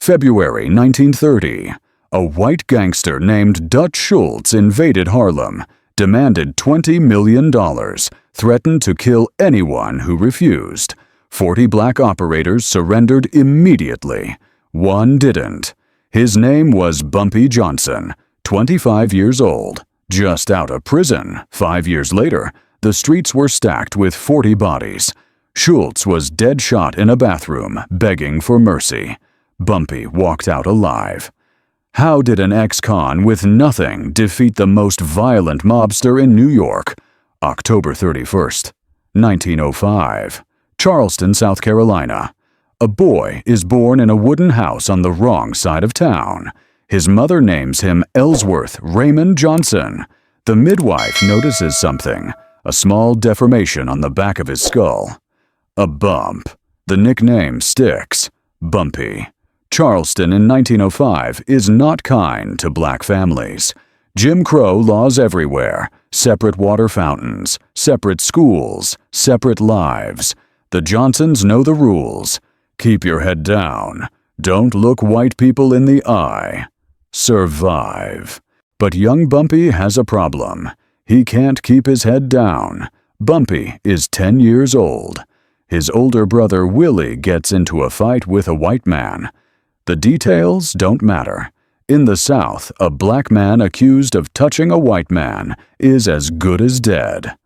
February 1930. A white gangster named Dutch Schultz invaded Harlem, demanded $20 million, threatened to kill anyone who refused. 40 black operators surrendered immediately. One didn't. His name was Bumpy Johnson, 25 years old, just out of prison. 5 years later, the streets were stacked with 40 bodies. Schultz was dead shot in a bathroom, begging for mercy. Bumpy walked out alive. How did an ex-con with nothing defeat the most violent mobster in New York? October 31st, 1905. Charleston, South Carolina. A boy is born in a wooden house on the wrong side of town. His mother names him Ellsworth Raymond Johnson. The midwife notices something, a small deformation on the back of his skull. A bump. The nickname sticks. Bumpy. Charleston in 1905 is not kind to black families. Jim Crow laws everywhere. Separate water fountains, separate schools, separate lives. The Johnsons know the rules. Keep your head down. Don't look white people in the eye. Survive. But young Bumpy has a problem. He can't keep his head down. Bumpy is 10 years old. His older brother Willie gets into a fight with a white man. The details don't matter. In the South, a black man accused of touching a white man is as good as dead.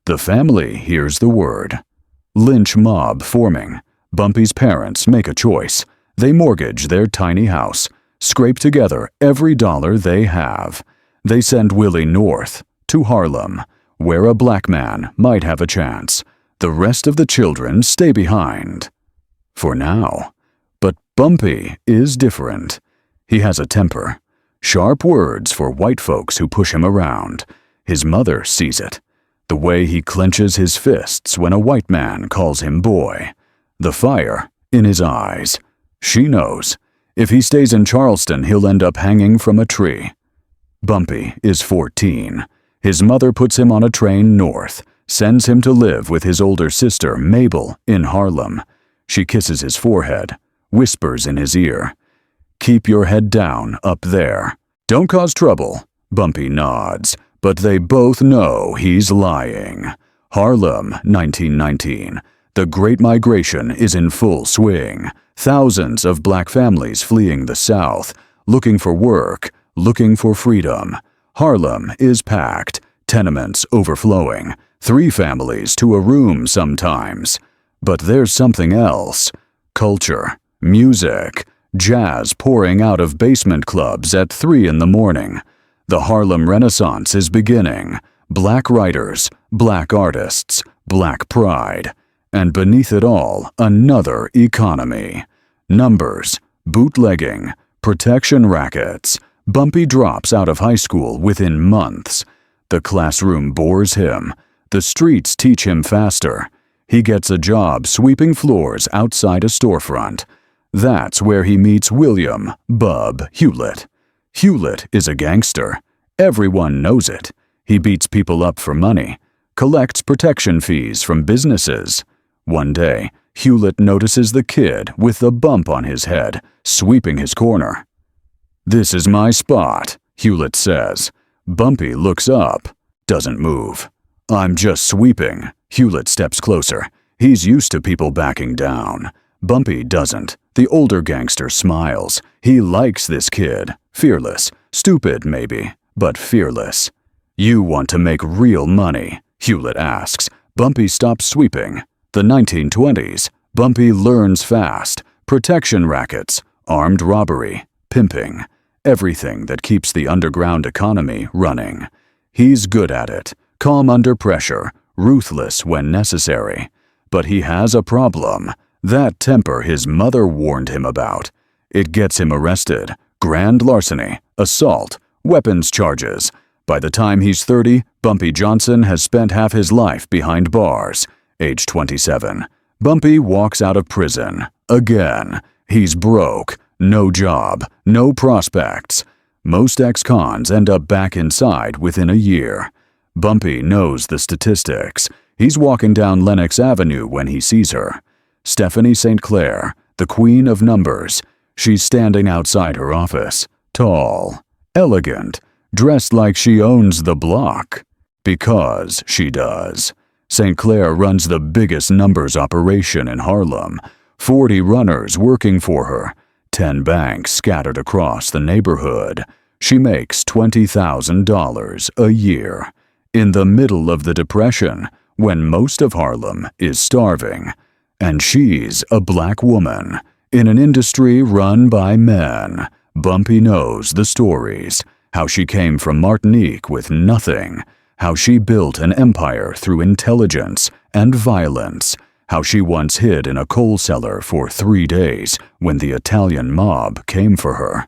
The family hears the word. Lynch mob forming. Bumpy's parents make a choice. They mortgage their tiny house, scrape together every dollar they have. They send Willie north, to Harlem, where a black man might have a chance. The rest of the children stay behind. For now. But Bumpy is different. He has a temper. Sharp words for white folks who push him around. His mother sees it. The way he clenches his fists when a white man calls him boy. The fire in his eyes. She knows. If he stays in Charleston, he'll end up hanging from a tree. Bumpy is 14. His mother puts him on a train north, sends him to live with his older sister, Mabel, in Harlem. She kisses his forehead, whispers in his ear, "Keep your head down up there. Don't cause trouble." Bumpy nods, but they both know he's lying. Harlem, 1919. The Great Migration is in full swing. Thousands of black families fleeing the South, looking for work, looking for freedom. Harlem is packed, tenements overflowing, 3 families to a room sometimes. But there's something else. Culture, music, jazz pouring out of basement clubs at 3 in the morning. The Harlem Renaissance is beginning. Black writers, black artists, black pride. And beneath it all, another economy. Numbers, bootlegging, protection rackets. Bumpy drops out of high school within months. The classroom bores him. The streets teach him faster. He gets a job sweeping floors outside a storefront. That's where he meets William "Bub" Hewlett. Hewlett is a gangster. Everyone knows it. He beats people up for money, collects protection fees from businesses. One day, Hewlett notices the kid with the bump on his head, sweeping his corner. "This is my spot," Hewlett says. Bumpy looks up, doesn't move. "I'm just sweeping." Hewlett steps closer. He's used to people backing down. Bumpy doesn't. The older gangster smiles. He likes this kid. Fearless. Stupid, maybe, but fearless. "You want to make real money?" Hewlett asks. Bumpy stops sweeping. The 1920s. Bumpy learns fast. Protection rackets, armed robbery, pimping. Everything that keeps the underground economy running. He's good at it. Calm under pressure. Ruthless when necessary. But he has a problem. That temper his mother warned him about. It gets him arrested. Grand larceny, assault, weapons charges. By the time he's 30, Bumpy Johnson has spent half his life behind bars. Age 27. Bumpy walks out of prison. Again. He's broke. No job. No prospects. Most ex-cons end up back inside within a year. Bumpy knows the statistics. He's walking down Lenox Avenue when he sees her. Stephanie St. Clair, the queen of numbers. She's standing outside her office, tall, elegant, dressed like she owns the block. Because she does. St. Clair runs the biggest numbers operation in Harlem. 40 runners working for her. 10 banks scattered across the neighborhood. She makes $20,000 a year. In the middle of the Depression, when most of Harlem is starving. And she's a black woman. In an industry run by men. Bumpy knows the stories. How she came from Martinique with nothing. How she built an empire through intelligence and violence. How she once hid in a coal cellar for 3 days when the Italian mob came for her.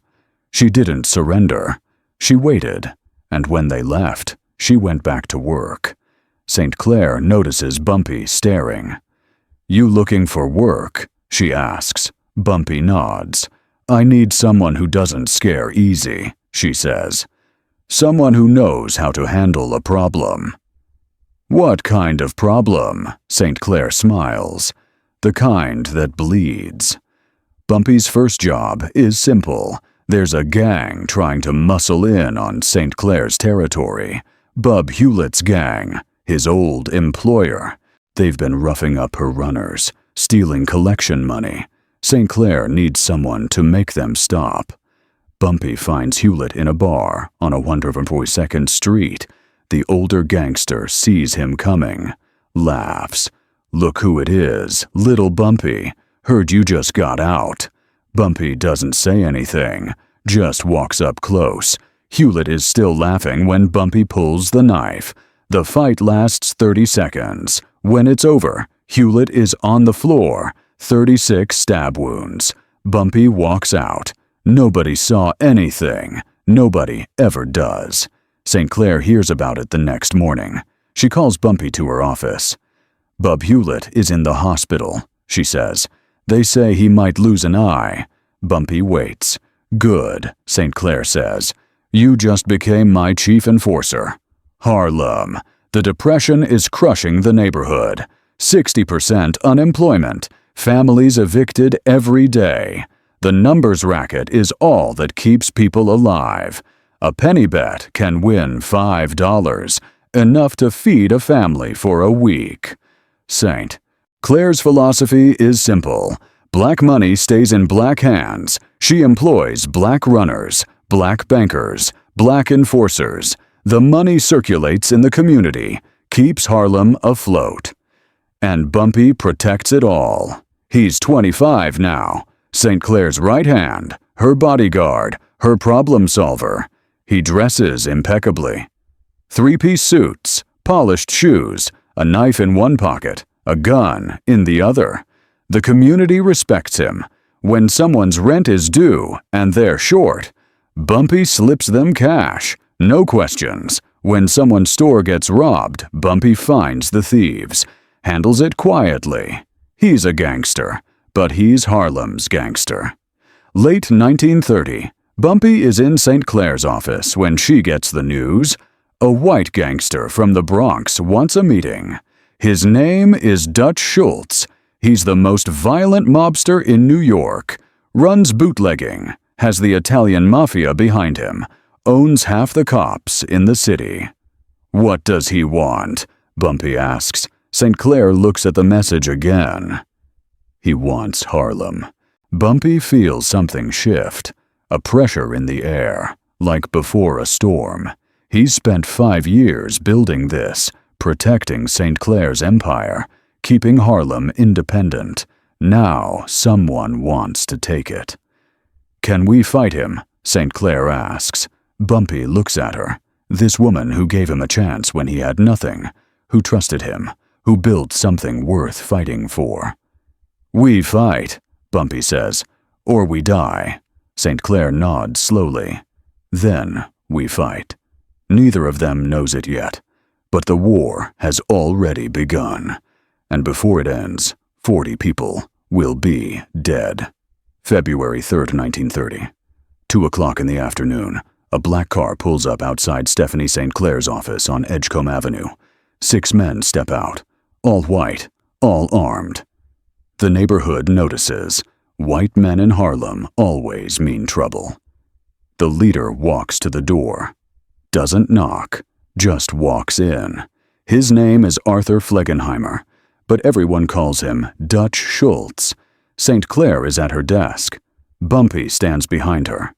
She didn't surrender. She waited, and when they left, she went back to work. St. Clair notices Bumpy staring. "You looking for work?" she asks. Bumpy nods. "I need someone who doesn't scare easy," she says. "Someone who knows how to handle a problem." "What kind of problem?" St. Clair smiles. "The kind that bleeds." Bumpy's first job is simple. There's a gang trying to muscle in on St. Clair's territory. Bub Hewlett's gang, his old employer. They've been roughing up her runners, stealing collection money. St. Clair needs someone to make them stop. Bumpy finds Hewlett in a bar on 142nd Street. The older gangster sees him coming, laughs. "Look who it is, little Bumpy. Heard you just got out." Bumpy doesn't say anything, just walks up close. Hewlett is still laughing when Bumpy pulls the knife. The fight lasts 30 seconds. When it's over, Hewlett is on the floor, 36 stab wounds. Bumpy walks out. Nobody saw anything. Nobody ever does. St. Clair hears about it the next morning. She calls Bumpy to her office. "Bub Hewlett is in the hospital," she says. "They say he might lose an eye." Bumpy waits. "Good," St. Clair says. "You just became my chief enforcer." Harlem. The Depression is crushing the neighborhood. 60% unemployment. Families evicted every day. The numbers racket is all that keeps people alive. A penny bet can win $5, enough to feed a family for a week. St. Clair's philosophy is simple. Black money stays in black hands. She employs black runners, black bankers, black enforcers. The money circulates in the community, keeps Harlem afloat. And Bumpy protects it all. He's 25 now. St. Clair's right hand, her bodyguard, her problem solver. He dresses impeccably. 3-piece suits, polished shoes, a knife in one pocket, a gun in the other. The community respects him. When someone's rent is due and they're short, Bumpy slips them cash, no questions. When someone's store gets robbed, Bumpy finds the thieves, handles it quietly. He's a gangster, but he's Harlem's gangster. Late 1930, Bumpy is in St. Clair's office when she gets the news. A white gangster from the Bronx wants a meeting. His name is Dutch Schultz. He's the most violent mobster in New York. Runs bootlegging, has the Italian Mafia behind him, owns half the cops in the city. "What does he want?" Bumpy asks. St. Clair looks at the message again. He wants Harlem. Bumpy feels something shift, a pressure in the air, like before a storm. He's spent 5 years building this, protecting St. Clair's empire, keeping Harlem independent. Now someone wants to take it. "Can we fight him?" St. Clair asks. Bumpy looks at her. This woman who gave him a chance when he had nothing, who trusted him, who built something worth fighting for. "We fight," Bumpy says, "or we die." St. Clair nods slowly. "Then we fight." Neither of them knows it yet, but the war has already begun. And before it ends, 40 people will be dead. February 3rd, 1930. 2 o'clock in the afternoon, a black car pulls up outside Stephanie St. Clair's office on Edgecombe Avenue. 6 men step out, all white, all armed. The neighborhood notices. White men in Harlem always mean trouble. The leader walks to the door. Doesn't knock, just walks in. His name is Arthur Flegenheimer, but everyone calls him Dutch Schultz. St. Clair is at her desk. Bumpy stands behind her,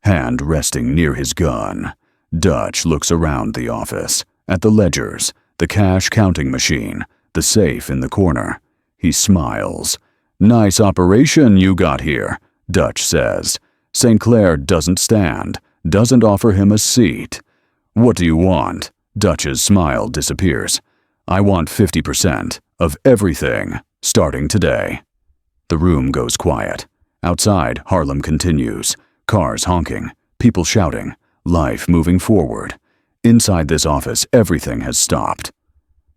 hand resting near his gun. Dutch looks around the office, at the ledgers, the cash counting machine, the safe in the corner. He smiles. "Nice operation you got here," Dutch says. St. Clair doesn't stand, doesn't offer him a seat. "What do you want?" Dutch's smile disappears. "I want 50% of everything, starting today." The room goes quiet. Outside, Harlem continues. Cars honking, people shouting, life moving forward. Inside this office, everything has stopped.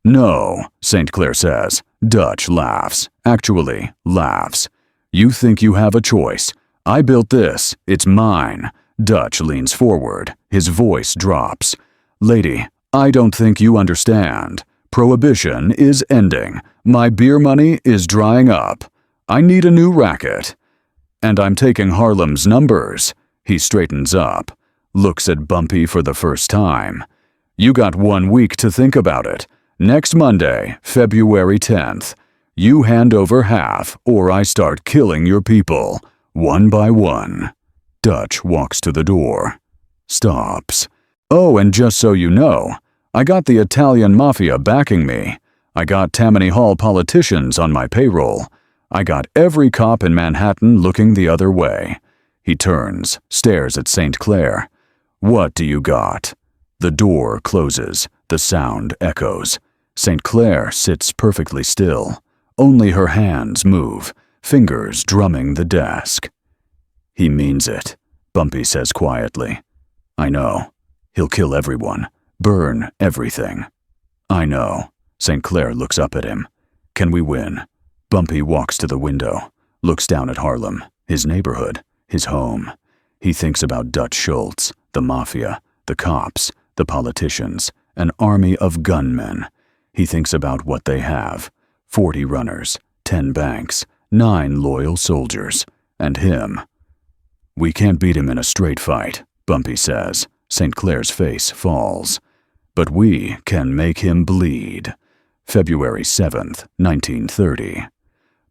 "No," St. Clair says. Dutch laughs. Actually, laughs. "You think you have a choice. I built this. It's mine." Dutch leans forward. His voice drops. "Lady, I don't think you understand. Prohibition is ending. My beer money is drying up. I need a new racket. And I'm taking Harlem's numbers." He straightens up, looks at Bumpy for the first time. "You got 1 week to think about it. Next Monday, February 10th. You hand over half, or I start killing your people, one by one." Dutch walks to the door. Stops. "Oh, and just so you know, I got the Italian Mafia backing me. I got Tammany Hall politicians on my payroll. I got every cop in Manhattan looking the other way." He turns, stares at St. Clair. "What do you got?" The door closes. The sound echoes. St. Clair sits perfectly still. Only her hands move, fingers drumming the desk. "He means it," Bumpy says quietly. "I know. He'll kill everyone, burn everything." "I know." St. Clair looks up at him. "Can we win?" Bumpy walks to the window, looks down at Harlem, his neighborhood, his home. He thinks about Dutch Schultz, the Mafia, the cops, the politicians, an army of gunmen. He thinks about what they have. 40 runners, 10 banks, 9 loyal soldiers, and him. "We can't beat him in a straight fight," Bumpy says. St. Clair's face falls. "But we can make him bleed." February 7th, 1930.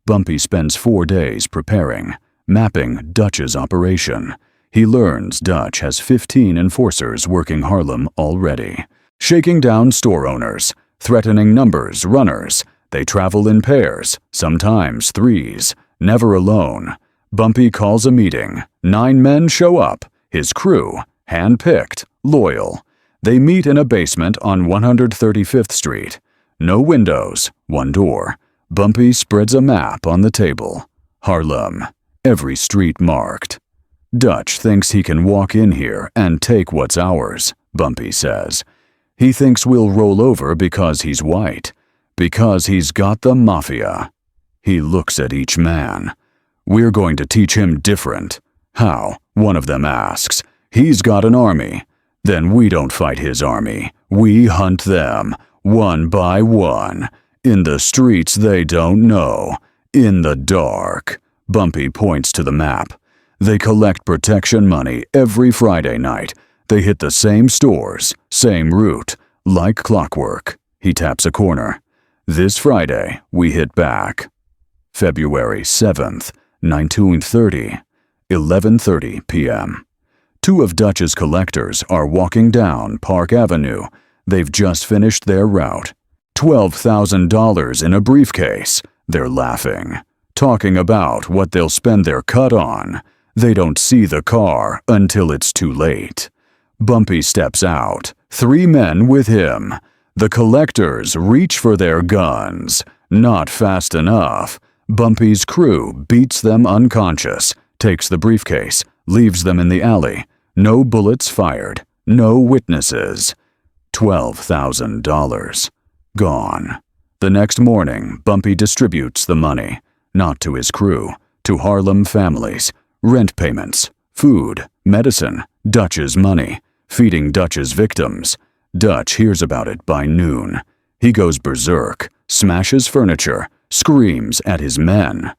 Bumpy spends 4 days preparing, mapping Dutch's operation. He learns Dutch has 15 enforcers working Harlem already. Shaking down store owners, threatening numbers, runners. They travel in pairs, sometimes threes, never alone. Bumpy calls a meeting. 9 men show up, his crew, hand-picked, loyal. They meet in a basement on 135th Street. No windows, 1 door. Bumpy spreads a map on the table. Harlem, every street marked. "Dutch thinks he can walk in here and take what's ours," Bumpy says. "He thinks we'll roll over because he's white, because he's got the Mafia." He looks at each man. "We're going to teach him different." "How?" one of them asks. "He's got an army." "Then we don't fight his army. We hunt them, one by one. In the streets they don't know. In the dark." Bumpy points to the map. "They collect protection money every Friday night. They hit the same stores, same route, like clockwork." He taps a corner. "This Friday, we hit back." February 7th, 1930, 11:30 p.m. 2 of Dutch's collectors are walking down Park Avenue. They've just finished their route. $12,000 in a briefcase. They're laughing, talking about what they'll spend their cut on. They don't see the car until it's too late. Bumpy steps out, 3 men with him. The collectors reach for their guns. Not fast enough. Bumpy's crew beats them unconscious, takes the briefcase, leaves them in the alley. No bullets fired, no witnesses. $12,000. Gone. The next morning, Bumpy distributes the money, not to his crew, to Harlem families. Rent payments, food, medicine, Dutch's money, feeding Dutch's victims. Dutch hears about it by noon. He goes berserk, smashes furniture, screams at his men.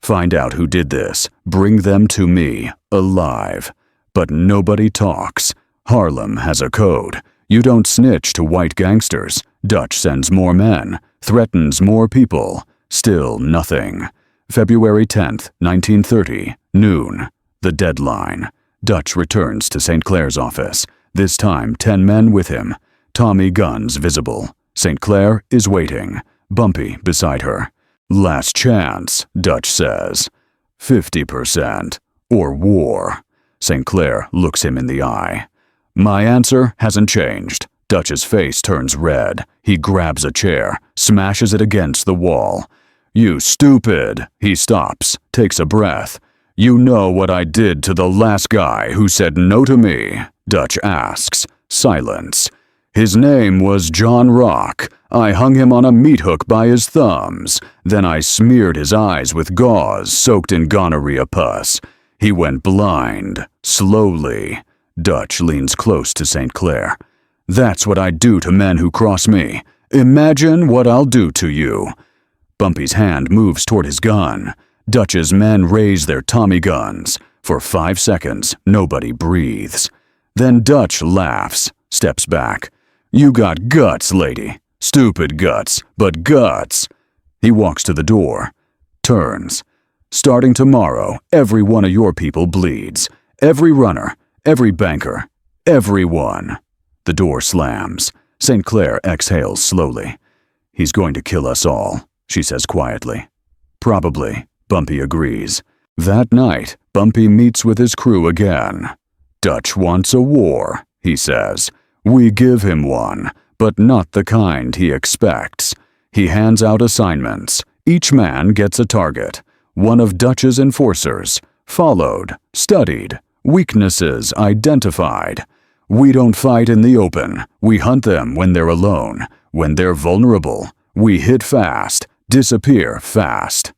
Find out who did this. Bring them to me, alive. But nobody talks. Harlem has a code. You don't snitch to white gangsters. Dutch sends more men, threatens more people. Still nothing. February 10th, 1930, noon. The deadline. Dutch returns to St. Clair's office. This time 10 men with him. Tommy guns visible. St. Clair is waiting. Bumpy beside her. Last chance, Dutch says. 50%. Or war. St. Clair looks him in the eye. My answer hasn't changed. Dutch's face turns red. He grabs a chair, smashes it against the wall. You stupid! He stops, takes a breath. You know what I did to the last guy who said no to me? Dutch asks. Silence. His name was John Rock. I hung him on a meat hook by his thumbs. Then I smeared his eyes with gauze soaked in gonorrhea pus. He went blind, slowly. Dutch leans close to St. Clair. That's what I do to men who cross me. Imagine what I'll do to you. Bumpy's hand moves toward his gun. Dutch's men raise their Tommy guns. For 5 seconds, nobody breathes. Then Dutch laughs, steps back. You got guts, lady. Stupid guts, but guts. He walks to the door, turns. Starting tomorrow, every one of your people bleeds. Every runner, every banker, everyone. The door slams. St. Clair exhales slowly. He's going to kill us all, she says quietly. Probably, Bumpy agrees. That night, Bumpy meets with his crew again. Dutch wants a war, he says. We give him one, but not the kind he expects. He hands out assignments. Each man gets a target. One of Dutch's enforcers. Followed, studied, weaknesses identified. We don't fight in the open. We hunt them when they're alone. When they're vulnerable, we hit fast, disappear fast.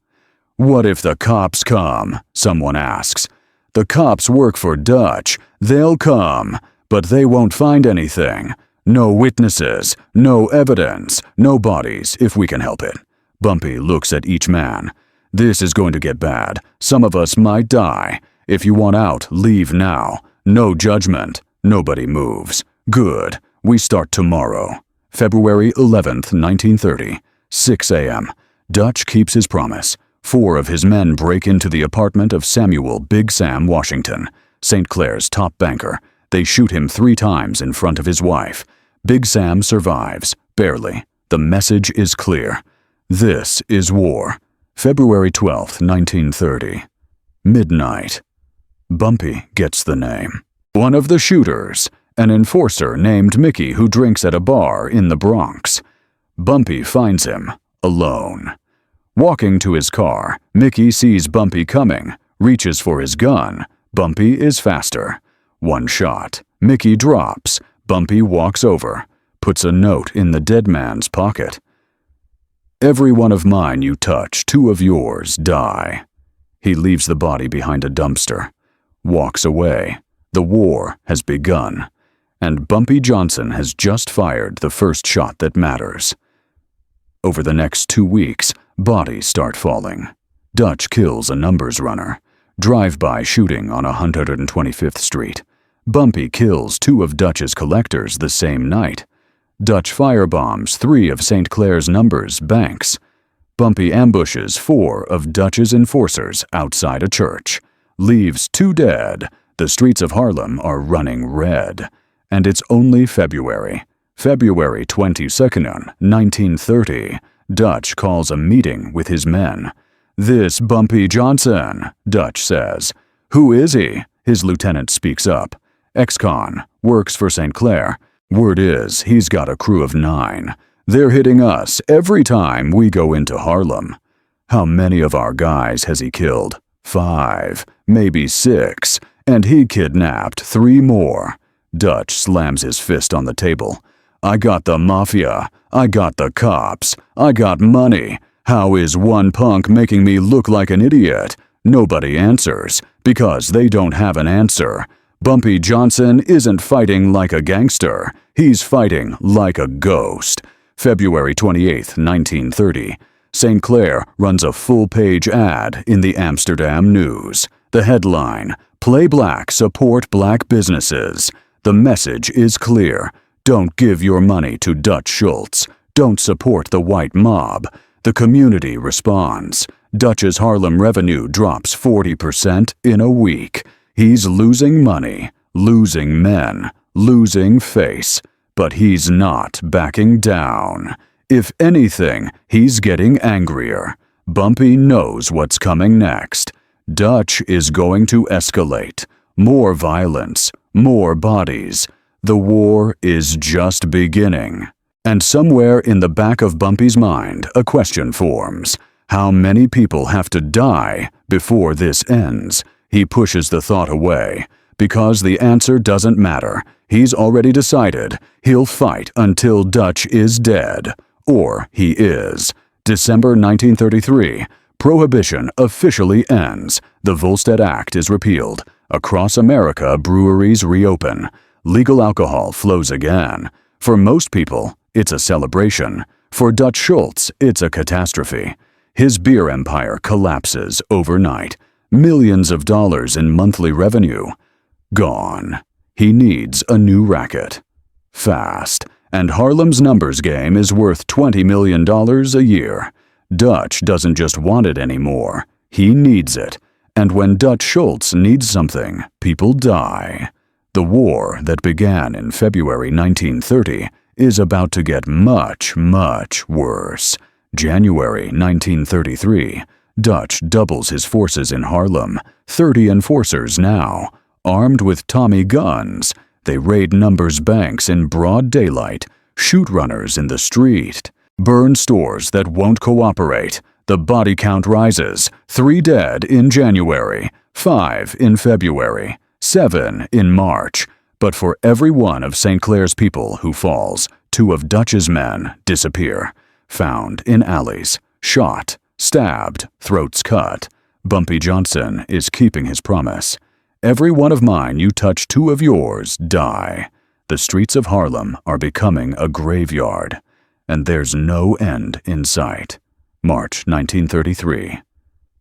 What if the cops come? Someone asks. The cops work for Dutch. They'll come. But they won't find anything. No witnesses, no evidence, no bodies, if we can help it. Bumpy looks at each man. This is going to get bad. Some of us might die. If you want out, leave now. No judgment. Nobody moves. Good. We start tomorrow. February 11th, 1930. 6 a.m. Dutch keeps his promise. 4 of his men break into the apartment of Samuel Big Sam Washington, St. Clair's top banker. They shoot him 3 times in front of his wife. Big Sam survives, barely. The message is clear. This is war. February 12th, 1930. Midnight. Bumpy gets the name. One of the shooters, an enforcer named Mickey who drinks at a bar in the Bronx. Bumpy finds him, alone. Walking to his car, Mickey sees Bumpy coming, reaches for his gun. Bumpy is faster. 1 shot. Mickey drops. Bumpy walks over, puts a note in the dead man's pocket. Every one of mine you touch, 2 of yours die. He leaves the body behind a dumpster, walks away. The war has begun, and Bumpy Johnson has just fired the first shot that matters. Over the next 2 weeks, bodies start falling. Dutch kills a numbers runner. Drive-by shooting on 125th Street. Bumpy kills 2 of Dutch's collectors the same night. Dutch firebombs 3 of St. Clair's numbers banks. Bumpy ambushes 4 of Dutch's enforcers outside a church. Leaves 2 dead. The streets of Harlem are running red. And it's only February. February 22nd, 1930. Dutch calls a meeting with his men. This Bumpy Johnson, Dutch says. Who is he? His lieutenant speaks up. Ex-con, works for St. Clair. Word is he's got a crew of 9. They're hitting us every time we go into Harlem. How many of our guys has he killed? 5, maybe 6, and he kidnapped 3 more. Dutch slams his fist on the table. I got the Mafia. I got the cops. I got money. How is one punk making me look like an idiot? Nobody answers, because they don't have an answer. Bumpy Johnson isn't fighting like a gangster. He's fighting like a ghost. February 28th, 1930. St. Clair runs a full-page ad in the Amsterdam News. The headline, "Play Black, Support Black Businesses." The message is clear. Don't give your money to Dutch Schultz. Don't support the white mob. The community responds. Dutch's Harlem revenue drops 40% in a week. He's losing money, losing men, losing face. But he's not backing down. If anything, he's getting angrier. Bumpy knows what's coming next. Dutch is going to escalate. More violence, more bodies. The war is just beginning. And somewhere in the back of Bumpy's mind, a question forms. How many people have to die before this ends? He pushes the thought away. Because the answer doesn't matter. He's already decided he'll fight until Dutch is dead. Or he is. December 1933. Prohibition officially ends. The Volstead Act is repealed. Across America, breweries reopen. Legal alcohol flows again. For most people, it's a celebration. For Dutch Schultz, it's a catastrophe. His beer empire collapses overnight. Millions of dollars in monthly revenue. Gone. He needs a new racket. Fast. And Harlem's numbers game is worth $20 million a year. Dutch doesn't just want it anymore. He needs it. And when Dutch Schultz needs something, people die. The war that began in February 1930 is about to get much, much worse. January 1933. Dutch doubles his forces in Harlem. 30 enforcers now. Armed with Tommy guns, they raid Numbers banks in broad daylight, shoot runners in the street, burn stores that won't cooperate. The body count rises. 3 dead in January, 5 in February, 7 in March. But for every one of St. Clair's people who falls, 2 of Dutch's men disappear. Found in alleys, shot, stabbed, throats cut. Bumpy Johnson is keeping his promise. Every one of mine you touch, 2 of yours die. The streets of Harlem are becoming a graveyard, and there's no end in sight. March 1933.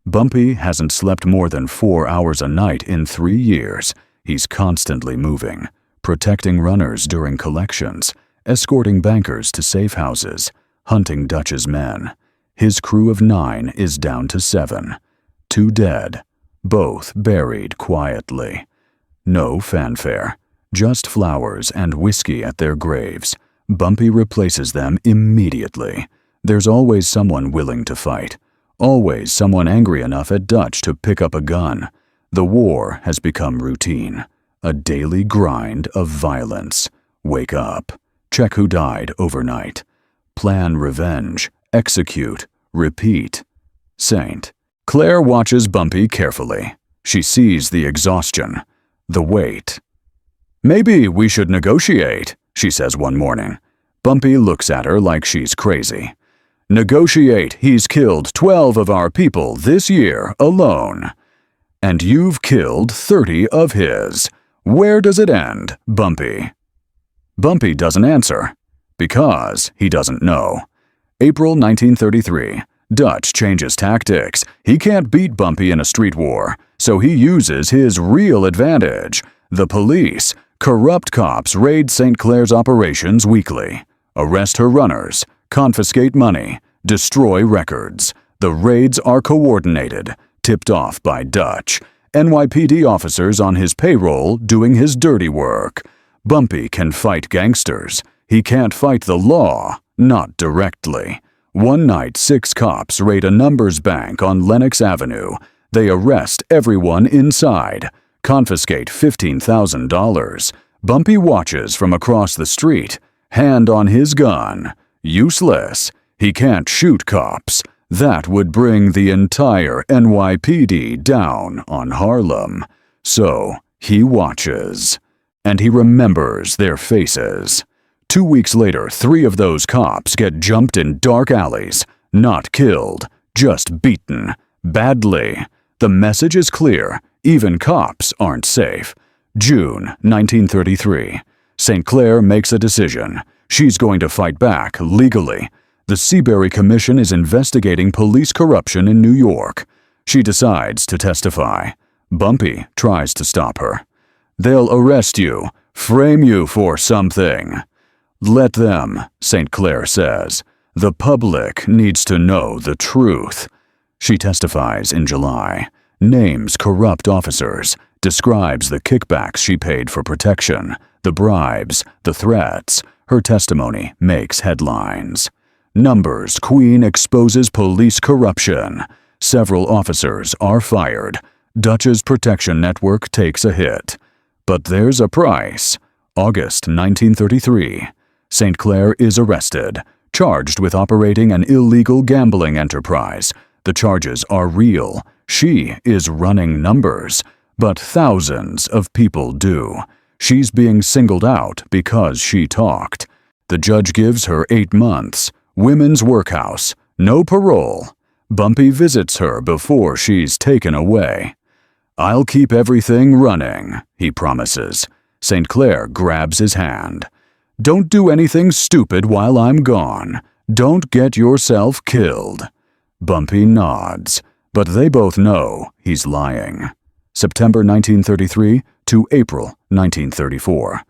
Bumpy hasn't slept more than 4 hours a night in 3 years. He's constantly moving, protecting runners during collections, escorting bankers to safe houses, hunting Dutch's men. His crew of 9 is down to 7. 2 dead. Both buried quietly. No fanfare, just flowers and whiskey at their graves. Bumpy replaces them immediately. There's always someone willing to fight. Always someone angry enough at Dutch to pick up a gun. The war has become routine. A daily grind of violence. Wake up. Check who died overnight. Plan revenge. Execute. Repeat. Saint. Claire watches Bumpy carefully. She sees the exhaustion, the weight. "Maybe we should negotiate," she says one morning. Bumpy looks at her like she's crazy. "Negotiate, he's killed 12 of our people this year alone. And you've killed 30 of his. Where does it end, Bumpy?" Bumpy doesn't answer, because he doesn't know. April 1933. Dutch changes tactics. He can't beat Bumpy in a street war, so he uses his real advantage. The police. Corrupt cops raid St. Clair's operations weekly. Arrest her runners. Confiscate money. Destroy records. The raids are coordinated. Tipped off by Dutch. NYPD officers on his payroll doing his dirty work. Bumpy can fight gangsters. He can't fight the law, not directly. One night, 6 cops raid a Numbers bank on Lenox Avenue. They arrest everyone inside, confiscate $15,000. Bumpy watches from across the street, hand on his gun. Useless. He can't shoot cops. That would bring the entire NYPD down on Harlem. So he watches. And he remembers their faces. 2 weeks later, 3 of those cops get jumped in dark alleys. Not killed, just beaten. Badly. The message is clear. Even cops aren't safe. June 1933. St. Clair makes a decision. She's going to fight back legally. The Seabury Commission is investigating police corruption in New York. She decides to testify. Bumpy tries to stop her. They'll arrest you, frame you for something. Let them, St. Clair says. The public needs to know the truth. She testifies in July, names corrupt officers, describes the kickbacks she paid for protection, the bribes, the threats. Her testimony makes headlines. Numbers Queen exposes police corruption. Several officers are fired. Dutch's protection network takes a hit. But there's a price. August 1933. St. Clair is arrested, charged with operating an illegal gambling enterprise. The charges are real. She is running numbers. But thousands of people do. She's being singled out because she talked. The judge gives her 8 months. Women's workhouse. No parole. Bumpy visits her before she's taken away. I'll keep everything running, he promises. St. Clair grabs his hand. Don't do anything stupid while I'm gone. Don't get yourself killed. Bumpy nods, but they both know he's lying. September 1933 to April 1934.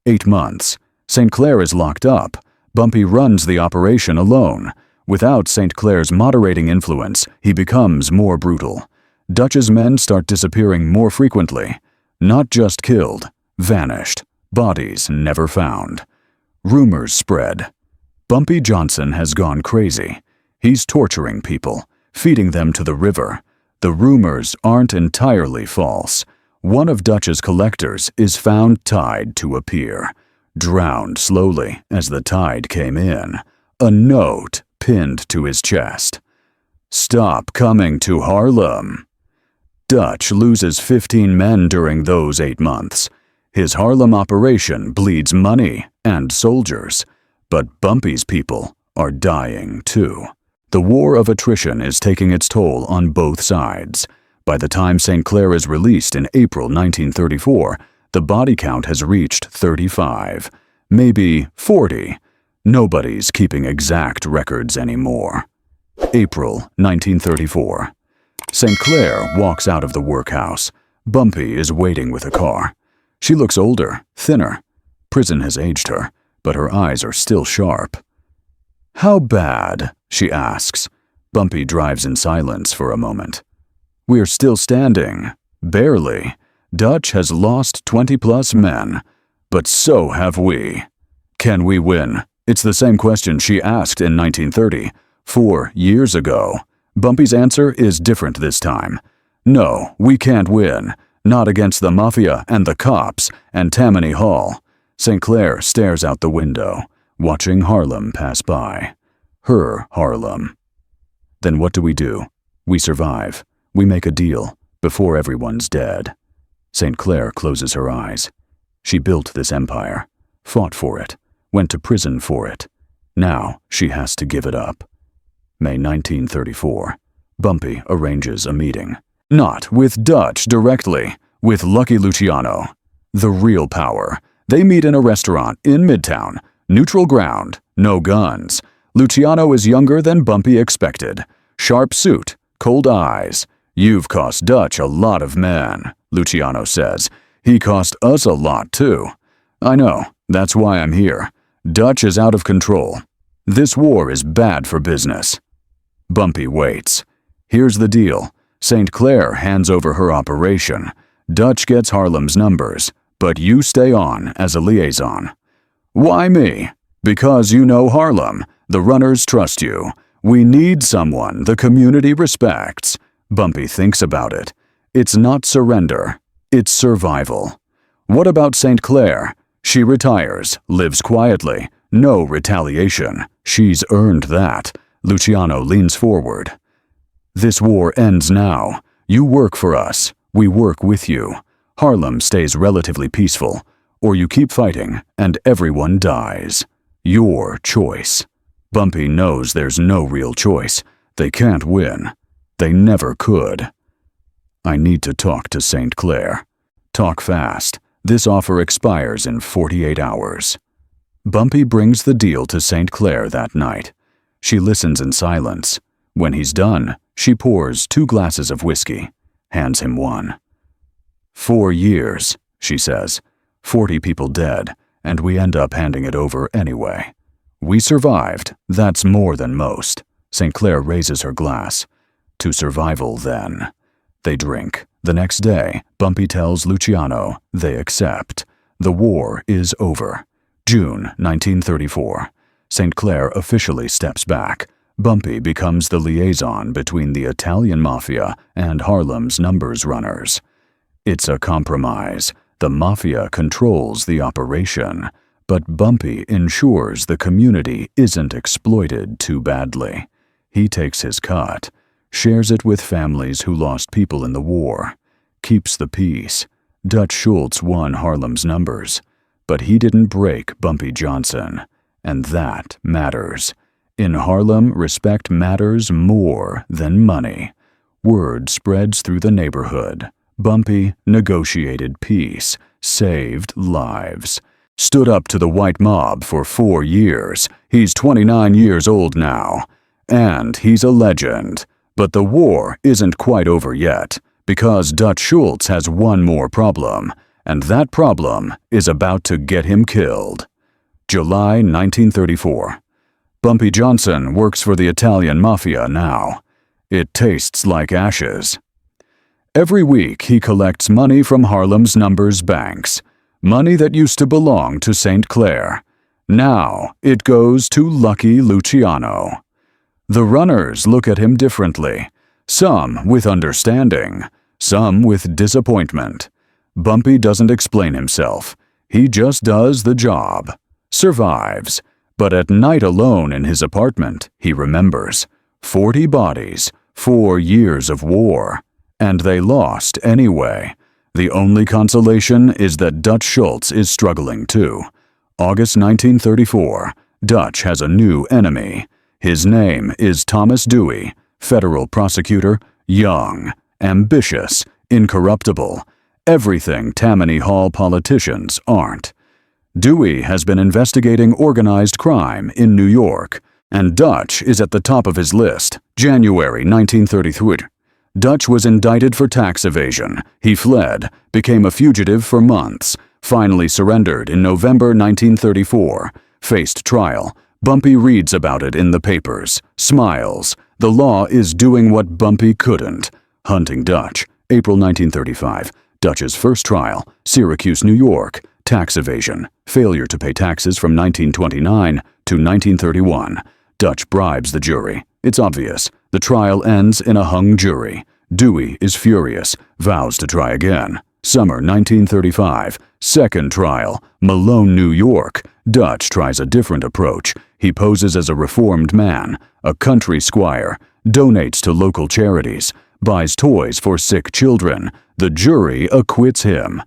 8 months. St. Clair is locked up. Bumpy runs the operation alone. Without St. Clair's moderating influence, he becomes more brutal. Dutch's men start disappearing more frequently. Not just killed, vanished. Bodies never found. Rumors spread. Bumpy Johnson has gone crazy. He's torturing people, feeding them to the river. The rumors aren't entirely false. One of Dutch's collectors is found tied to a pier, drowned slowly as the tide came in. A note pinned to his chest. Stop coming to Harlem. Dutch loses 15 men during those 8 months. His Harlem operation bleeds money and soldiers, but Bumpy's people are dying too. The war of attrition is taking its toll on both sides. By the time St. Clair is released in April 1934, the body count has reached 35, maybe 40. Nobody's keeping exact records anymore. April 1934. St. Clair walks out of the workhouse. Bumpy is waiting with a car. She looks older, thinner. Prison has aged her, but her eyes are still sharp. How bad? She asks. Bumpy drives in silence for a moment. We're still standing. Barely. Dutch has lost 20-plus men. But so have we. Can we win? It's the same question she asked in 1930, 4 years ago. Bumpy's answer is different this time. No, we can't win. Not against the Mafia and the cops and Tammany Hall. St. Clair stares out the window, watching Harlem pass by. Her Harlem. Then what do? We survive. We make a deal before everyone's dead. St. Clair closes her eyes. She built this empire, fought for it, went to prison for it. Now she has to give it up. May 1934. Bumpy arranges a meeting. Not with Dutch directly, with Lucky Luciano. The real power. They meet in a restaurant in Midtown. Neutral ground, no guns. Luciano is younger than Bumpy expected. Sharp suit, cold eyes. You've cost Dutch a lot of men, Luciano says. He cost us a lot too. I know, that's why I'm here. Dutch is out of control. This war is bad for business. Bumpy waits. Here's the deal. St. Clair hands over her operation. Dutch gets Harlem's numbers, but you stay on as a liaison. Why me? Because you know Harlem. The runners trust you. We need someone the community respects. Bumpy thinks about it. It's not surrender. It's survival. What about St. Clair? She retires, lives quietly. No retaliation. She's earned that. Luciano leans forward. This war ends now. You work for us. We work with you. Harlem stays relatively peaceful. Or you keep fighting, and everyone dies. Your choice. Bumpy knows there's no real choice. They can't win. They never could. I need to talk to St. Clair. Talk fast. This offer expires in 48 hours. Bumpy brings the deal to St. Clair that night. She listens in silence. When he's done, she pours 2 glasses of whiskey, hands him one. 4 years, she says. 40 people dead, and we end up handing it over anyway. We survived. That's more than most. St. Clair raises her glass. To survival, then. They drink. The next day, Bumpy tells Luciano they accept. The war is over. June 1934. St. Clair officially steps back. Bumpy becomes the liaison between the Italian Mafia and Harlem's numbers runners. It's a compromise. The Mafia controls the operation, but Bumpy ensures the community isn't exploited too badly. He takes his cut, shares it with families who lost people in the war, keeps the peace. Dutch Schultz won Harlem's numbers, but he didn't break Bumpy Johnson, and that matters. In Harlem, respect matters more than money. Word spreads through the neighborhood. Bumpy negotiated peace, saved lives. Stood up to the white mob for 4 years. He's 29 years old now. And he's a legend. But the war isn't quite over yet, because Dutch Schultz has one more problem, and that problem is about to get him killed. July 1934. Bumpy Johnson works for the Italian Mafia now. It tastes like ashes. Every week he collects money from Harlem's numbers banks, money that used to belong to St. Clair. Now it goes to Lucky Luciano. The runners look at him differently, some with understanding, some with disappointment. Bumpy doesn't explain himself. He just does the job, survives. But at night alone in his apartment, he remembers 40 bodies, 4 years of war. And they lost anyway. The only consolation is that Dutch Schultz is struggling too. August 1934. Dutch has a new enemy. His name is Thomas Dewey, federal prosecutor, young, ambitious, incorruptible. Everything Tammany Hall politicians aren't. Dewey has been investigating organized crime in New York, and Dutch is at the top of his list. January 1933. Dutch was indicted for tax evasion. He fled, became a fugitive for months, finally surrendered in November 1934. Faced trial. Bumpy reads about it in the papers, smiles. The law is doing what Bumpy couldn't. Hunting Dutch. April 1935. Dutch's first trial. Syracuse, New York. Tax evasion. Failure to pay taxes from 1929 to 1931. Dutch bribes the jury. It's obvious. The trial ends in a hung jury. Dewey is furious, vows to try again. Summer 1935. Second trial. Malone, New York. Dutch tries a different approach. He poses as a reformed man, a country squire, donates to local charities, buys toys for sick children. The jury acquits him.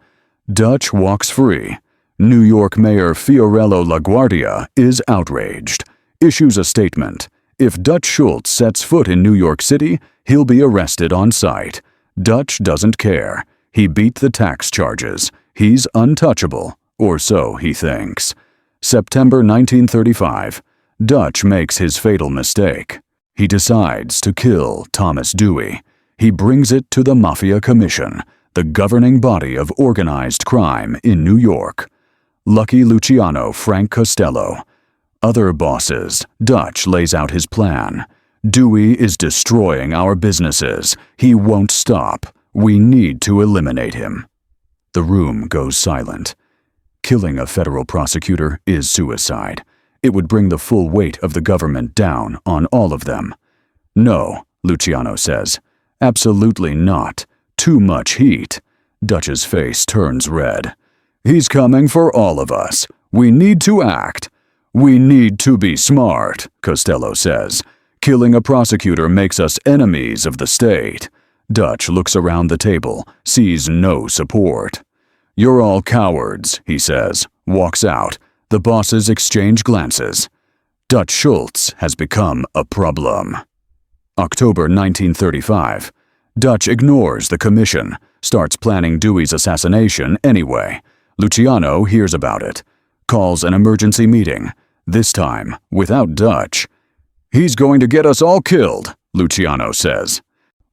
Dutch walks free. New York Mayor Fiorello LaGuardia is outraged. Issues a statement. If Dutch Schultz sets foot in New York City, he'll be arrested on sight. Dutch doesn't care. He beat the tax charges. He's untouchable, or so he thinks. September 1935. Dutch makes his fatal mistake. He decides to kill Thomas Dewey. He brings it to the Mafia Commission, the governing body of organized crime in New York. Lucky Luciano Frank Costello. Other bosses. Dutch lays out his plan. Dewey is destroying our businesses. He won't stop. We need to eliminate him. The room goes silent. Killing a federal prosecutor is suicide. It would bring the full weight of the government down on all of them. No, Luciano says. Absolutely not. Too much heat. Dutch's face turns red. He's coming for all of us. We need to act. We need to be smart, Costello says. Killing a prosecutor makes us enemies of the state. Dutch looks around the table, sees no support. You're all cowards, he says, walks out. The bosses exchange glances. Dutch Schultz has become a problem. October 1935. Dutch ignores the commission, starts planning Dewey's assassination anyway. Luciano hears about it, calls an emergency meeting, this time without Dutch. "He's going to get us all killed," Luciano says.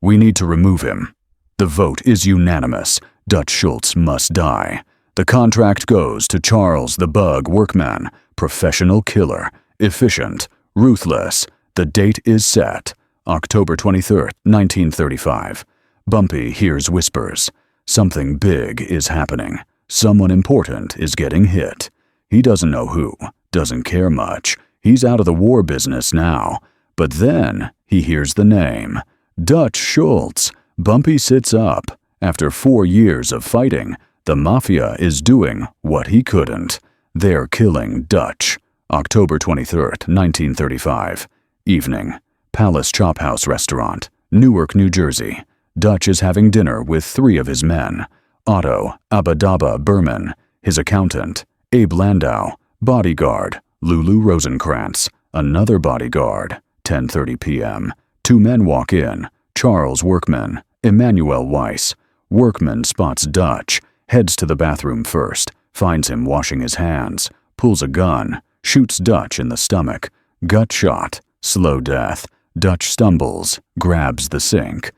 "We need to remove him." The vote is unanimous. Dutch Schultz must die. The contract goes to Charles the Bug Workman, professional killer, efficient, ruthless. The date is set, October 23, 1935. Bumpy hears whispers. Something big is happening. Someone important is getting hit. He doesn't know who, doesn't care much. He's out of the war business now. But then he hears the name. Dutch Schultz. Bumpy sits up. After 4 years of fighting, the Mafia is doing what he couldn't. They're killing Dutch. October 23, 1935. Evening. Palace Chop House Restaurant, Newark, New Jersey. Dutch is having dinner with 3 of his men. Otto Abadaba Berman, his accountant, Abe Landau, bodyguard, Lulu Rosenkrantz, another bodyguard. 10:30 p.m. 2 men walk in. Charles Workman, Emmanuel Weiss. Workman spots Dutch, heads to the bathroom first, finds him washing his hands, pulls a gun, shoots Dutch in the stomach. Gut shot, slow death. Dutch stumbles, grabs the sink.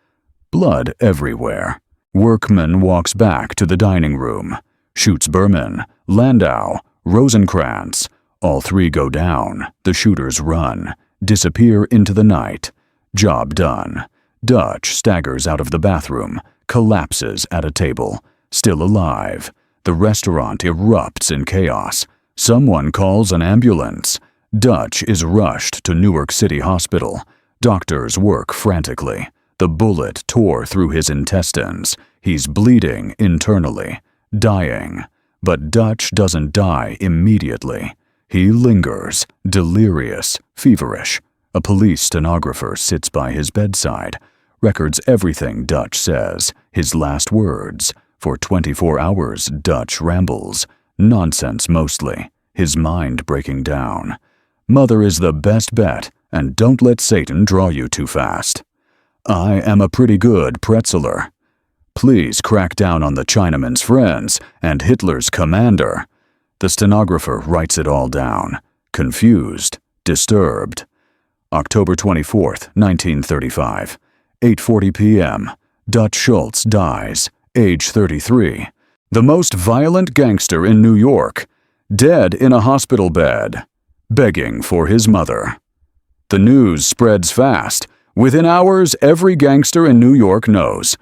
Blood everywhere. Workman walks back to the dining room, shoots Berman, Landau, Rosenkrantz. All 3 go down. The shooters run, disappear into the night. Job done. Dutch staggers out of the bathroom, collapses at a table, still alive. The restaurant erupts in chaos. Someone calls an ambulance. Dutch is rushed to Newark City Hospital. Doctors work frantically. The bullet tore through his intestines. He's bleeding internally, dying. But Dutch doesn't die immediately. He lingers, delirious, feverish. A police stenographer sits by his bedside, records everything Dutch says, his last words. For 24 hours, Dutch rambles. Nonsense mostly, his mind breaking down. Mother is the best bet, and don't let Satan draw you too fast. I am a pretty good pretzeler. Please crack down on the Chinaman's friends and Hitler's commander. The stenographer writes it all down, confused, disturbed. October 24, 1935, 8:40 p.m. Dutch Schultz dies, age 33. The most violent gangster in New York, dead in a hospital bed, begging for his mother. The news spreads fast. Within hours, every gangster in New York knows.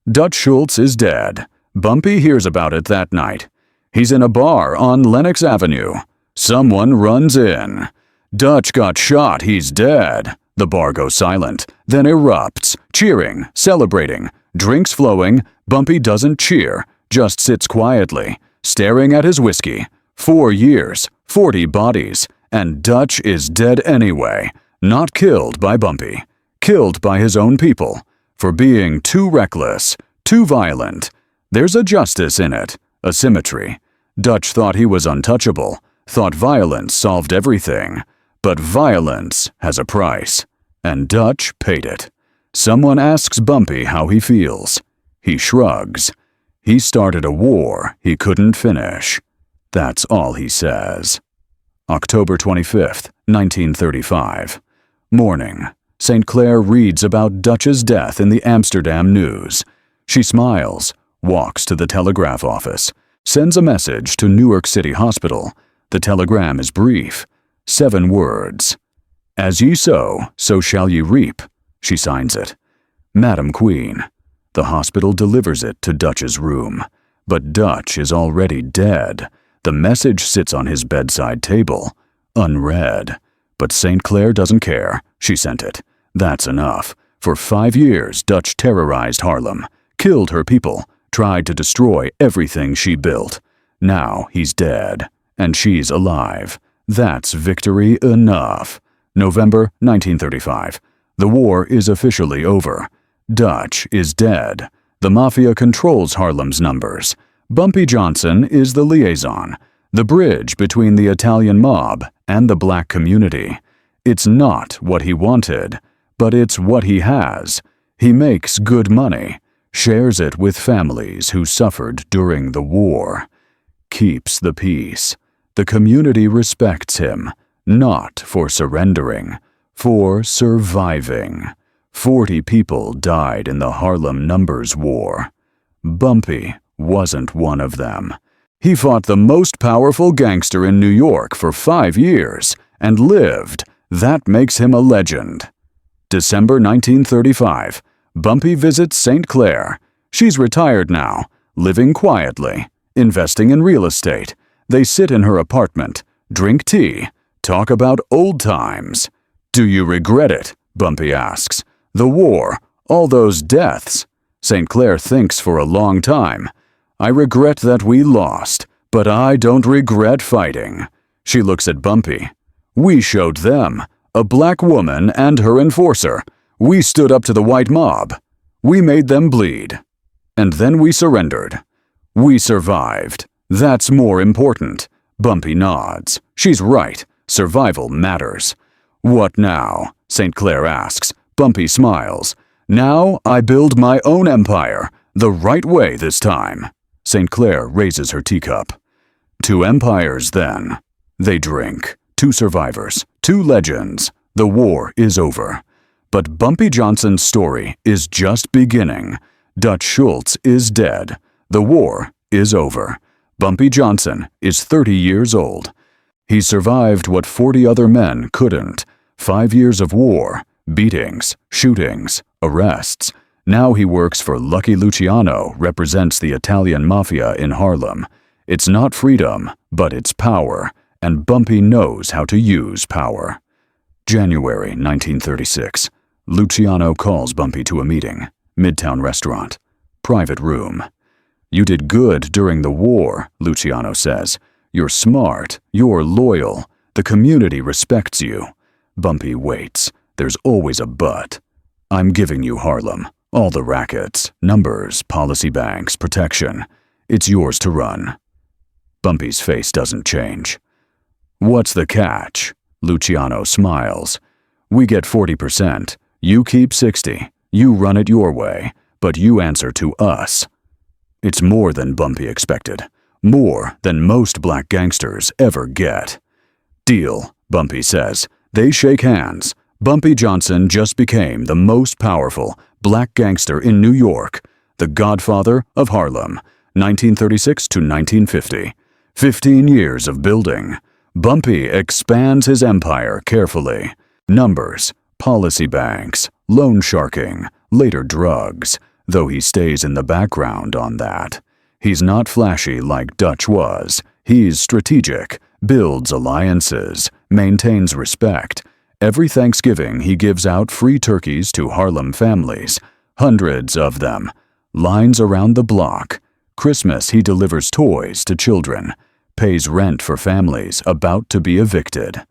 Dutch Schultz is dead. Bumpy hears about it that night. He's in a bar on Lenox Avenue. Someone runs in. Dutch got shot, he's dead. The bar goes silent, then erupts, cheering, celebrating, drinks flowing. Bumpy doesn't cheer, just sits quietly, staring at his whiskey. 4 years, 40 bodies, and Dutch is dead anyway. Not killed by Bumpy. Killed by his own people. For being too reckless, too violent. There's a justice in it, a symmetry. Dutch thought he was untouchable, thought violence solved everything. But violence has a price, and Dutch paid it. Someone asks Bumpy how he feels. He shrugs. He started a war he couldn't finish. That's all he says. October 25, 1935. Morning. St. Clair reads about Dutch's death in the Amsterdam News. She smiles, walks to the telegraph office, sends a message to Newark City Hospital. The telegram is brief. 7 words. As ye sow, so shall ye reap. She signs it. Madam Queen. The hospital delivers it to Dutch's room. But Dutch is already dead. The message sits on his bedside table, unread. But St. Clair doesn't care. She sent it. That's enough. For 5 years, Dutch terrorized Harlem, killed her people, tried to destroy everything she built. Now he's dead, and she's alive. That's victory enough. November 1935. The war is officially over. Dutch is dead. The Mafia controls Harlem's numbers. Bumpy Johnson is the liaison, the bridge between the Italian mob and the black community. It's not what he wanted, but it's what he has. He makes good money, shares it with families who suffered during the war, keeps the peace. The community respects him, not for surrendering, for surviving. 40 people died in the Harlem Numbers War. Bumpy wasn't one of them. He fought the most powerful gangster in New York for 5 years and lived. That makes him a legend. December 1935. Bumpy visits St. Clair. She's retired now, living quietly, investing in real estate. They sit in her apartment, drink tea, talk about old times. "Do you regret it?" Bumpy asks. "The war, all those deaths." St. Clair thinks for a long time. "I regret that we lost, but I don't regret fighting." She looks at Bumpy. "We showed them, a black woman and her enforcer. We stood up to the white mob. We made them bleed. And then we surrendered. We survived. That's more important." Bumpy nods. She's right. Survival matters. "What now?" St. Clair asks. Bumpy smiles. "Now I build my own empire, the right way this time." St. Clair raises her teacup. "Two empires, then." They drink. 2 survivors, 2 legends. The war is over. But Bumpy Johnson's story is just beginning. Dutch Schultz is dead. The war is over. Bumpy Johnson is 30 years old. He survived what 40 other men couldn't. 5 years of war, beatings, shootings, arrests. Now he works for Lucky Luciano, represents the Italian Mafia in Harlem. It's not freedom, but it's power, and Bumpy knows how to use power. January 1936. Luciano calls Bumpy to a meeting. Midtown restaurant. Private room. "You did good during the war," Luciano says. "You're smart. You're loyal. The community respects you." Bumpy waits. There's always a but. "I'm giving you Harlem. All the rackets, numbers, policy banks, protection. It's yours to run." Bumpy's face doesn't change. "What's the catch?" Luciano smiles. "We get 40%. You keep 60. You run it your way, but you answer to us." It's more than Bumpy expected. More than most black gangsters ever get. "Deal," Bumpy says. They shake hands. Bumpy Johnson just became the most powerful black gangster in New York, the Godfather of Harlem, 1936 to 1950. 15 years of building. Bumpy expands his empire carefully. Numbers, policy banks, loan sharking, later drugs, though he stays in the background on that. He's not flashy like Dutch was. He's strategic, builds alliances, maintains respect. Every Thanksgiving he gives out free turkeys to Harlem families, hundreds of them. Lines around the block. Christmas he delivers toys to children, pays rent for families about to be evicted.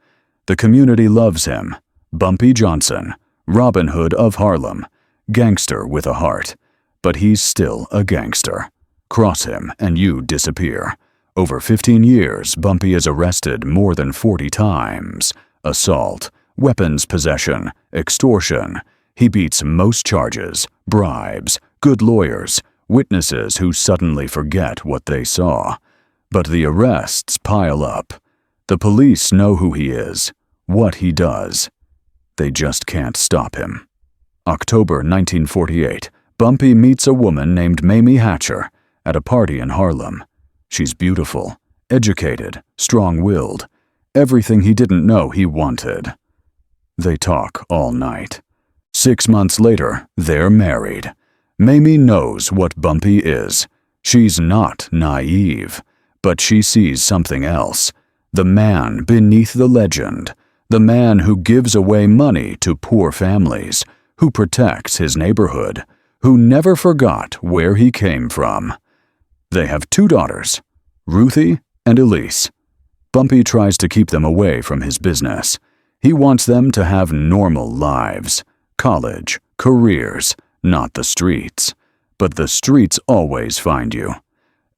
The community loves him. Bumpy Johnson, Robin Hood of Harlem, gangster with a heart. But he's still a gangster. Cross him and you disappear. Over 15 years, Bumpy is arrested more than 40 times. Assault, weapons possession, extortion. He beats most charges, bribes, good lawyers, witnesses who suddenly forget what they saw. But the arrests pile up. The police know who he is, what he does. They just can't stop him. October 1948, Bumpy meets a woman named Mamie Hatcher at a party in Harlem. She's beautiful, educated, strong-willed, everything he didn't know he wanted. They talk all night. 6 months later, they're married. Mamie knows what Bumpy is. She's not naive, but she sees something else. The man beneath the legend. The man who gives away money to poor families, who protects his neighborhood, who never forgot where he came from. They have 2 daughters, Ruthie and Elise. Bumpy tries to keep them away from his business. He wants them to have normal lives, college, careers, not the streets. But the streets always find you,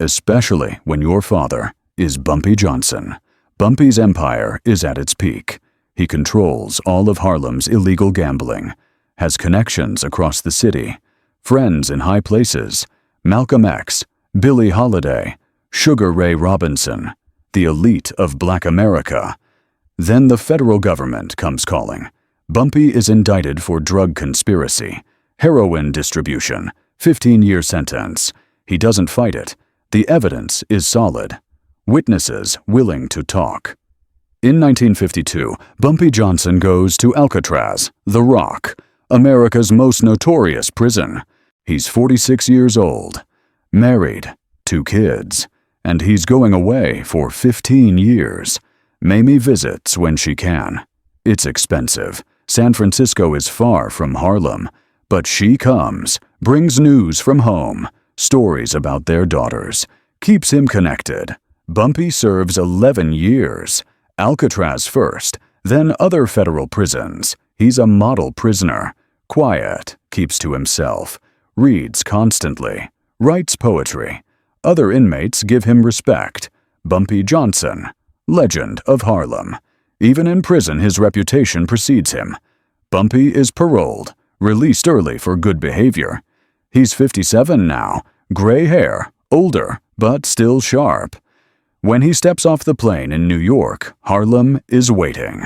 especially when your father is Bumpy Johnson. Bumpy's empire is at its peak. He controls all of Harlem's illegal gambling, has connections across the city, friends in high places, Malcolm X, Billie Holiday, Sugar Ray Robinson, the elite of Black America. Then the federal government comes calling. Bumpy is indicted for drug conspiracy, heroin distribution, 15-year sentence. He doesn't fight it. The evidence is solid. Witnesses willing to talk. In 1952, Bumpy Johnson goes to Alcatraz, the Rock, America's most notorious prison. He's 46 years old, married, 2 kids, and he's going away for 15 years. Mamie visits when she can. It's expensive. San Francisco is far from Harlem, but she comes, brings news from home, stories about their daughters, keeps him connected. Bumpy serves 11 years. Alcatraz first, then other federal prisons. He's a model prisoner. Quiet, keeps to himself, reads constantly, writes poetry. Other inmates give him respect. Bumpy Johnson, legend of Harlem. Even in prison, his reputation precedes him. Bumpy is paroled, released early for good behavior. He's 57 now, gray hair, older, but still sharp. When he steps off the plane in New York, Harlem is waiting.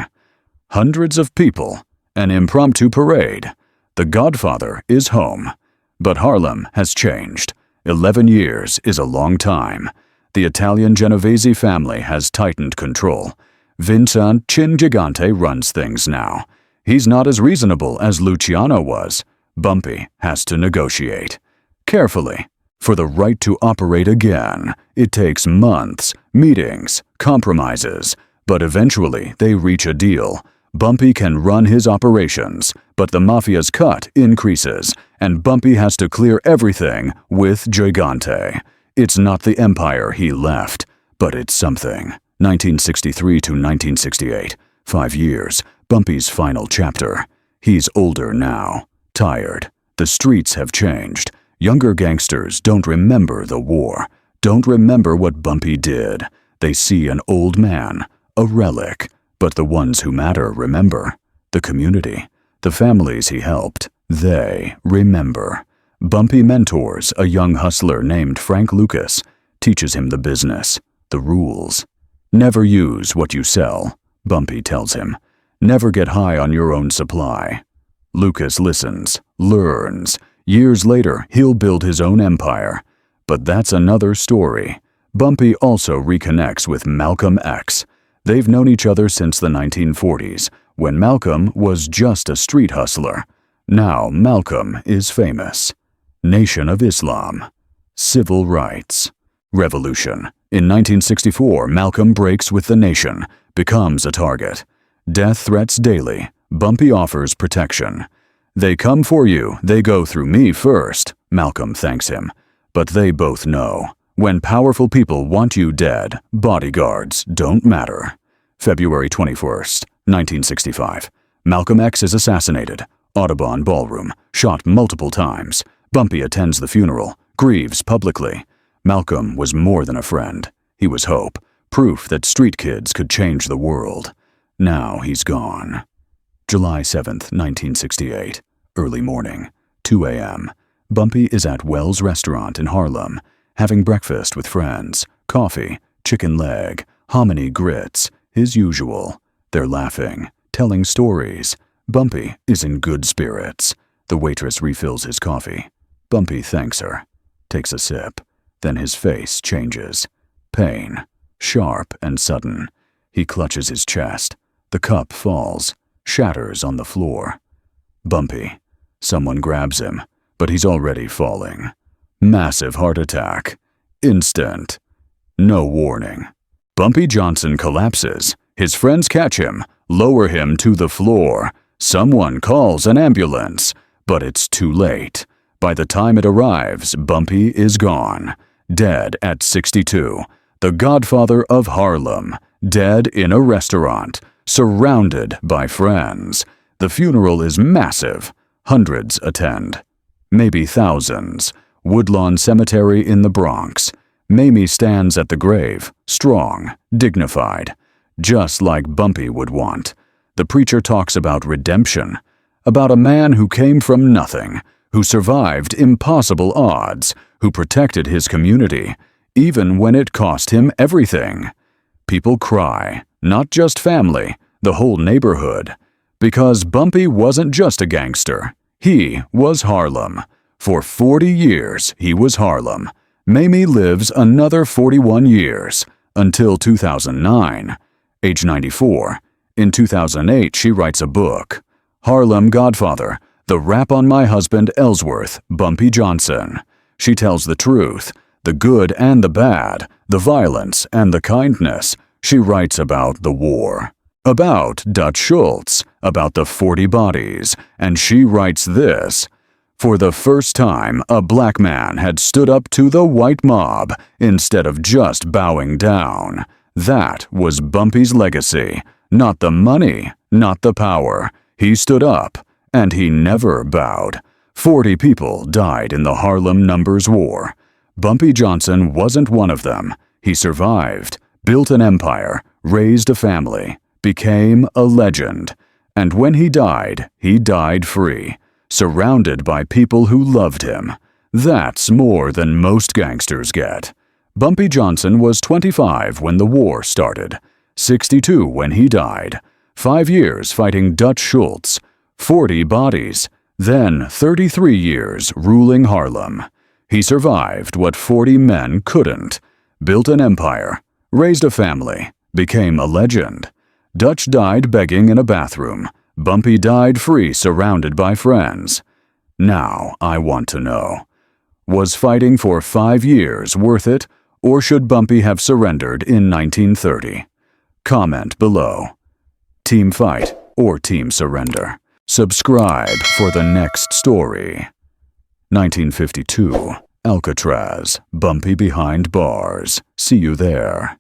Hundreds of people, an impromptu parade. The Godfather is home. But Harlem has changed. 11 years is a long time. The Italian Genovese family has tightened control. Vincent Chin Gigante runs things now. He's not as reasonable as Luciano was. Bumpy has to negotiate. Carefully. For the right to operate again, it takes months, meetings, compromises, but eventually they reach a deal. Bumpy can run his operations, but the Mafia's cut increases, and Bumpy has to clear everything with Gigante. It's not the empire he left, but it's something. 1963 to 1968, 5 years, Bumpy's final chapter. He's older now, tired. The streets have changed. Younger gangsters don't remember the war, don't remember what Bumpy did. They see an old man, a relic, but the ones who matter remember. The community, the families he helped, they remember. Bumpy mentors a young hustler named Frank Lucas, teaches him the business, the rules. Never use what you sell, Bumpy tells him. Never get high on your own supply. Lucas listens, learns. Years later, he'll build his own empire. But that's another story. Bumpy also reconnects with Malcolm X. They've known each other since the 1940s, when Malcolm was just a street hustler. Now Malcolm is famous. Nation of Islam. Civil rights. Revolution. In 1964, Malcolm breaks with the nation, becomes a target. Death threats daily. Bumpy offers protection. They come for you, they go through me first, Malcolm thanks him. But they both know. When powerful people want you dead, bodyguards don't matter. February 21st, 1965. Malcolm X is assassinated. Audubon Ballroom, shot multiple times. Bumpy attends the funeral, grieves publicly. Malcolm was more than a friend. He was hope, proof that street kids could change the world. Now he's gone. July 7th, 1968. Early morning, 2 a.m. Bumpy is at Wells Restaurant in Harlem, having breakfast with friends, coffee, chicken leg, hominy grits, his usual. They're laughing, telling stories. Bumpy is in good spirits. The waitress refills his coffee. Bumpy thanks her, takes a sip. Then his face changes. Pain, sharp and sudden. He clutches his chest. The cup falls, shatters on the floor. Bumpy. Someone grabs him, but he's already falling. Massive heart attack. Instant. No warning. Bumpy Johnson collapses. His friends catch him, lower him to the floor. Someone calls an ambulance, but it's too late. By the time it arrives, Bumpy is gone. Dead at 62. The Godfather of Harlem. Dead in a restaurant. Surrounded by friends. The funeral is massive. Hundreds attend. Maybe thousands. Woodlawn Cemetery in the Bronx. Mamie stands at the grave, strong, dignified. Just like Bumpy would want. The preacher talks about redemption. About a man who came from nothing. Who survived impossible odds. Who protected his community. Even when it cost him everything. People cry. Not just family, the whole neighborhood. Because Bumpy wasn't just a gangster. He was Harlem. For 40 years, he was Harlem. Mamie lives another 41 years, until 2009. Age 94. In 2008, she writes a book, Harlem Godfather, The Rap on My Husband Ellsworth, Bumpy Johnson. She tells the truth, the good and the bad, the violence and the kindness. She writes about the war, about Dutch Schultz, about the 40 bodies, and she writes this. For the first time, a black man had stood up to the white mob instead of just bowing down. That was Bumpy's legacy. Not the money, not the power. He stood up, and he never bowed. 40 people died in the Harlem Numbers War. Bumpy Johnson wasn't one of them. He survived, built an empire, raised a family, became a legend. And when he died free, surrounded by people who loved him. That's more than most gangsters get. Bumpy Johnson was 25 when the war started, 62 when he died, 5 years fighting Dutch Schultz, 40 bodies, then 33 years ruling Harlem. He survived what 40 men couldn't, built an empire, raised a family, became a legend. Dutch died begging in a bathroom. Bumpy died free, surrounded by friends. Now I want to know, was fighting for 5 years worth it, or should Bumpy have surrendered in 1930? Comment below. Team fight or team surrender? Subscribe for the next story. 1952, Alcatraz, Bumpy behind bars. See you there.